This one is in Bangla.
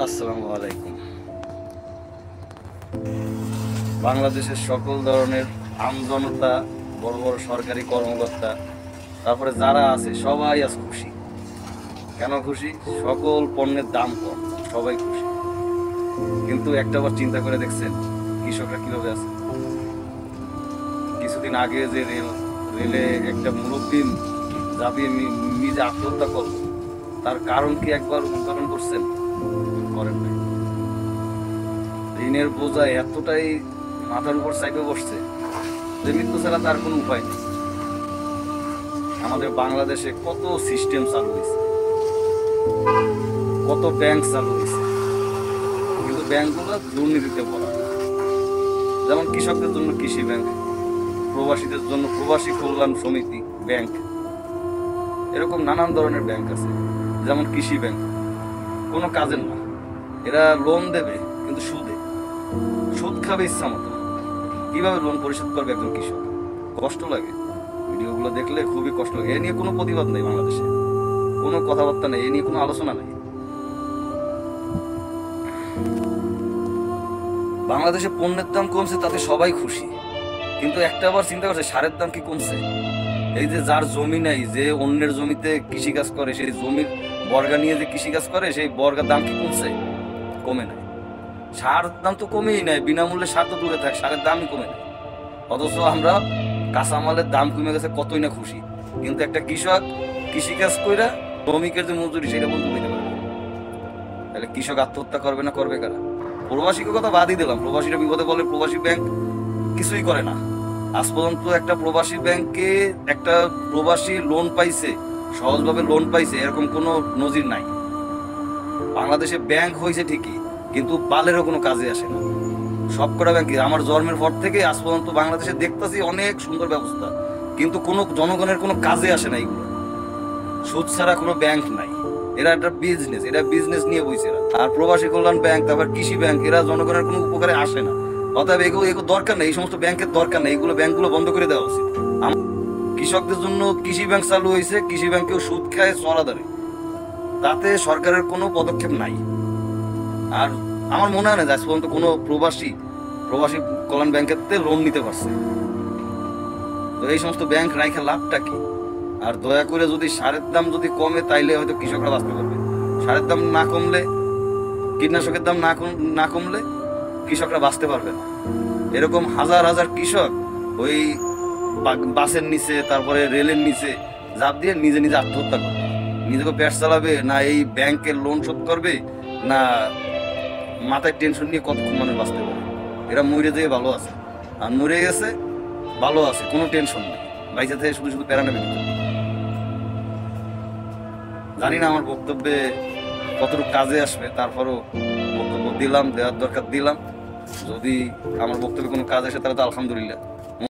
আসসালামু আলাইকুম। বাংলাদেশের সকল ধরনের আমজনতা, বড় বড় সরকারি কর্মকর্তা, তারপরে যারা আছে সবাই আজ খুশি। কেন খুশি? সকল পণ্যের দাম কম, সবাই খুশি। কিন্তু একটা বার চিন্তা করে দেখছেন কৃষকরা কিভাবে আছে? কিছুদিন আগে যে রেলে একটা মুরব্বী যাবিয়ে নিজে আত্মহত্যা করলো, তার কারণ কি একবার উদ্ঘাটন করছেন? করেন নাই। ঋণের বোঝা এতটাই মাথার উপর চাইপে বসছে যে মৃত্যু ছাড়া তার কোনো উপায় নেই। আমাদের বাংলাদেশে কত সিস্টেম চালু হয়েছে, কত ব্যাংক চালু হয়েছে, কিন্তু ব্যাংকগুলো দুর্নীতিতে ভরা। যেমন কৃষকদের জন্য কৃষি ব্যাংক, প্রবাসীদের জন্য প্রবাসী কল্যাণ সমিতি ব্যাংক, এরকম নানান ধরনের ব্যাংক আছে। যেমন কৃষি ব্যাংক কোনো কাজের না, এরা লোন দেবে কিন্তু সুদ খাবে ইচ্ছা মতো। কিভাবে লোন পরিশোধ করবে একজন কৃষক? কষ্ট লাগে, ভিডিওগুলো দেখলে খুবই কষ্ট লাগে। এ নিয়ে কোনো প্রতিবাদ নেই, বাংলাদেশে কোনো কথাবার্তা নেই, এ নিয়ে কোনো আলোচনা নেই। বাংলাদেশে পণ্যের দাম কমছে, তাতে সবাই খুশি। কিন্তু একটা আবার চিন্তা করছে, সারের দাম কি কমছে? এই যে যার জমি নাই, যে অন্যের জমিতে কৃষিকাজ করে, সেই জমির বর্গা নিয়ে যে কৃষিকাজ করে, সেই বর্গার দাম কি কমছে? কমে নাই। সার দাম তো কমেই নাই, বিনামূল্যে সার তো দূরে থাকে, সারের দামই কমে নাই। অথচ আমরা কাঁচামালের দাম কমে গেছে কতই না খুশি। কিন্তু একটা কৃষক কৃষিকাজ কইরা শ্রমিকের যে মজুরি সেটা বন্ধ হইতে পারে। তাহলে কৃষক আত্মহত্যা করবে না করবে কারা? প্রবাসীকে কথা বাদই দিলাম, প্রবাসীরা বিপদে বলে প্রবাসী ব্যাংক কিছুই করে না। আজ পর্যন্ত একটা প্রবাসী ব্যাংকে একটা প্রবাসী লোন পাইছে, সহজভাবে লোন পাইছে, এরকম কোনো নজির নাই। বাংলাদেশে ব্যাংক হয়েছে ঠিকই, কিন্তু বালেরও কোনো কাজে আসে না। সবকটা ব্যাংকে আমার জন্মের পর থেকে আজ পর্যন্ত বাংলাদেশে দেখতেছি অনেক সুন্দর ব্যবস্থা, কিন্তু কোনো জনগণের কোনো কাজে আসে না এগুলো। সুদ ছাড়া কোনো ব্যাংক নাই, এরা একটা বিজনেস, এরা বিজনেস নিয়ে বইছে এরা। আর প্রবাসী কল্যাণ ব্যাংক, তারপর কৃষি ব্যাংক, এরা জনগণের কোনো উপকারে আসে না। অতএব এগুলো দরকার নেই, এই সমস্ত ব্যাংকের দরকার নেই, এগুলো ব্যাংকগুলো বন্ধ করে দেওয়া উচিত। কৃষকদের জন্য কৃষি ব্যাংক চালু হয়েছে, কৃষি ব্যাংকেও সুদ খায় চড়াদারে, তাতে সরকারের কোনো পদক্ষেপ নাই। আর আমার মনে হয় না আজ পর্যন্ত কোনো প্রবাসী কল্যাণ ব্যাংকের লোন নিতে পারছে। তো এই সমস্ত ব্যাংক রাইখে লাভটা কি? আর দয়া করে যদি সারের দাম যদি কমে, তাইলে হয়তো কৃষকরা বাঁচতে পারবে। সারের দাম না কমলে, কীটনাশকের দাম না কমলে কৃষকরা বাঁচতে পারবে না। এরকম হাজার হাজার কৃষক ওই বাসের নিচে, তারপরে রেলের নিচে ঝাঁপ দিয়ে নিজে নিজে আত্মহত্যা করবে। নিজেকে পেট চালাবে না, এই ব্যাংকের লোন শোধ করবে না, মাথায় টেনশন নিয়ে কতক্ষণ মানুষ বাঁচতে পারে। এরা মরে যেয়ে ভালো আছে, আর মরে গেছে ভালো আছে, কোনো টেনশন নেই, বাইরে থেকে শুধু শুধু প্যারা নেবে। জানি না আমার বক্তব্যে কতটুকু কাজে আসবে, তারপরও বক্তব্য দিলাম, দেওয়ার দরকার দিলাম। যদি আমার বক্তব্যে কোনো কাজ আসে তাহলে তো আলহামদুলিল্লাহ।